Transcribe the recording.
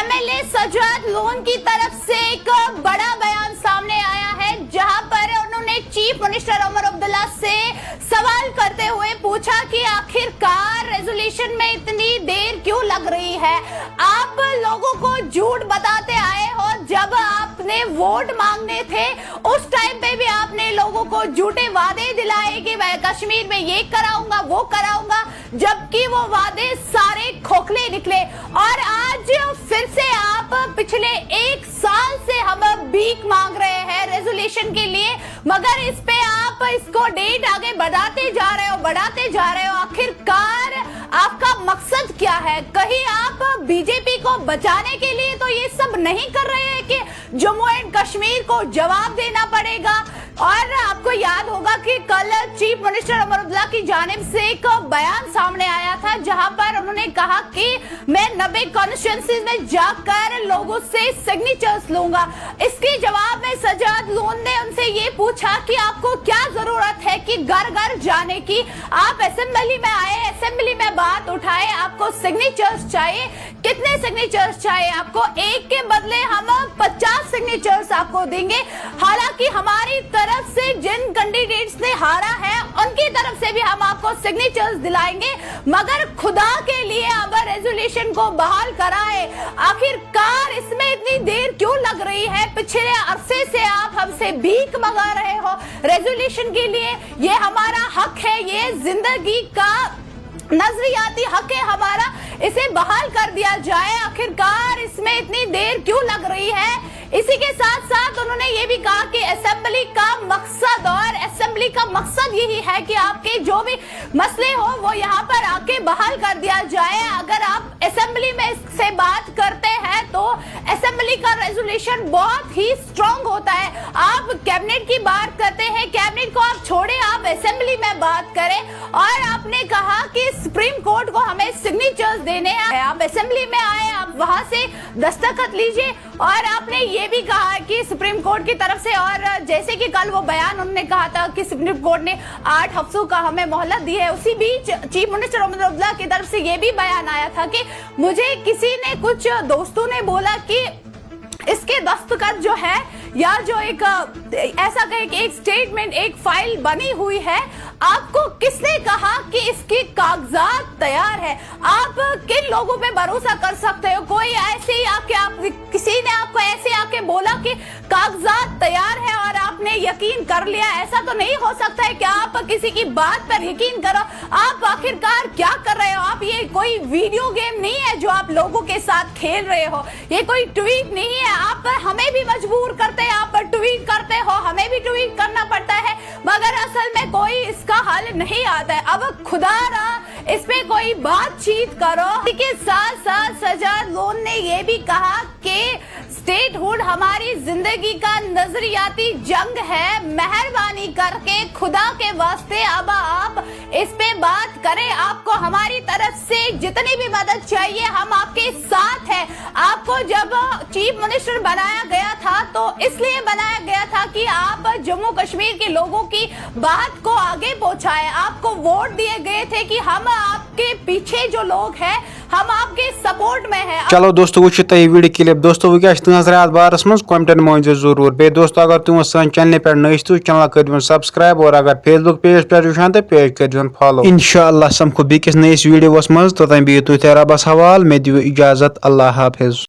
MLA Sajjad loan की तरफ से एक बड़ा बयान सामने आया है, जहां पर उन्होंने चीफ मिनिस्टर उमर अब्दुल्ला से सवाल करते हुए पूछा कि आखिरकार रेजोल्यूशन में इतनी देर क्यों लग रही है। आप लोगों को झूठ बताते आए हो। जब आपने वोट मांगने थे उस टाइम पे भी आपने लोगों को झूठे वादे दिलाए कि मैं कश्मीर में ये कराऊंगा वो कराऊंगा, जबकि वो वादे सारे खोखले निकले। और आज फिर से आप पिछले एक साल से हम भीख मांग रहे हैं रेजोल्यूशन के लिए, मगर इस पे आप इसको डेट आगे बढ़ाते जा रहे हो। आखिरकार आपका मकसद क्या है? कहीं आप बीजेपी को बचाने के लिए तो ये सब नहीं कर रहे हैं कि जम्मू एंड कश्मीर को जवाब देना पड़ेगा। और आपको याद होगा कि कल चीफ मिनिस्टर उमर अब्दुल्ला की जानिब से एक बयान सामने आया था, जहां पर उन्होंने कहा कि मैं 90 कॉन्स्टिट्यूएंसीज में जाकर लोगों से सिग्नेचर्स लूंगा। इसके जवाब में सज्जाद लोन ने उनसे ये पूछा कि आपको क्या जरूरत है कि घर घर जाने की? आप असेंबली में आए, असेंबली में बात उठाए, आपको सिग्नेचर्स चाहिए। कितने सिग्नेचर्स चाहिए आपको? एक के बदले हम 50 सिग्नेचर्स आपको देंगे। हालांकि हमारी तरफ से जिन कैंडिडेट्स ने हारा है उनकी तरफ से भी हम आपको सिग्नेचर्स दिलाएंगे, मगर खुदा के लिए अब रेजोल्यूशन को बहाल कराए। आखिरकार इसमें इतनी देर क्यों लग रही है? पिछले अरसे से आप हमसे भीख मंगा रहे हो रेजोल्यूशन के लिए। ये हमारा हक है, ये जिंदगी का नजरियाती हक है हमारा, इसे बहाल कर दिया जाए। आखिरकार इसमें इतनी देर क्यों लग रही है? इसी के साथ साथ उन्होंने ये भी कहा कि असेंबली का मकसद यही है कि आपके जो भी मसले हो वो यहाँ पर आके बहाल कर दिया जाए। अगर आप असेंबली में इससे बात करते हैं तो असेंबली का रेजोल्यूशन बहुत ही स्ट्रांग होता है। आप कैबिनेट की बात करते हैं, कैबिनेट को आप छोड़े, आप असेंबली में बात करें। और आपने कहा कि सुप्रीम कोर्ट को हमें सिग्नेचर्स देने हैं। आप असेंबली में आए, आप वहां से दस्तखत लीजिए। और आपने ये भी कहा कि सुप्रीम कोर्ट की तरफ से, और जैसे कि कल वो बयान उन्होंने कहा था कि सुप्रीम कोर्ट ने 8 हफ्तों का हमें मोहलत दी है, उसी बीच चीफ मिनिस्टर उमर अब्दुल्ला की तरफ से ये भी बयान आया था कि मुझे किसी ने, कुछ दोस्तों ने बोला कि इसके दस्तखत जो है या जो एक ऐसा कहे कि एक स्टेटमेंट, एक फाइल बनी हुई है, आपको किसने कहा कि इसके कागजात तैयार है? आप किन लोगों पे भरोसा कर सकते हो? कोई ऐसे ही आके किसी ने आपको ऐसे आके बोला कि कागजात तैयार है और आपने यकीन कर लिया? ऐसा तो नहीं हो सकता है कि आप किसी की बात पर यकीन करो। आप आखिरकार क्या कर रहे हो? आप, ये कोई वीडियो गेम नहीं है जो आप लोगों के साथ खेल रहे हो, ये कोई ट्वीट नहीं है। आप हमें भी मजबूर करते हैं, आप ट्वीट करते हो, हमें भी ट्वीट करना पड़ता है, मगर असल में कोई इसका हल नहीं आता है। अब खुदारा इस पे कोई बातचीत करो। इसके साथ साथ सज्जाद लोन ने ये भी कहा कि स्टेटहुड हमारी जिंदगी का नजरियाती जंग है, मेहरबानी करके खुदा के वास्ते अब आप इस पे बात करें। आपको हमारी तरफ से जितनी भी मदद चाहिए हम आपके साथ हैं। आपको जब चीफ मिनिस्टर बनाया गया था तो इसलिए बनाया गया था कि आप जम्मू कश्मीर के लोगों की बात को आगे पहुंचाएं। आपको वोट दिए गए थे कि हम आपके पीछे जो लोग हैं हम आपके सपोर्ट में हैं। चलो दोस्तों, वो वीडियो क्लिप दोस्तों वो क्या नजर बारस मज कमेंटन मज जरूर। बे दोस्तों अगर तुम सन चैनल पे नई तो चैनल कर सब्सक्राइब, और अगर फेसबुक पेज पे वुचान तो पेज कर फॉलो। इंशाअल्लाह समखो बेकिस नईस वीडियोस मज, तोतान बिहियो तुम रबस हवाल। मे दियो इजाजत। अल्लाह हाफिज।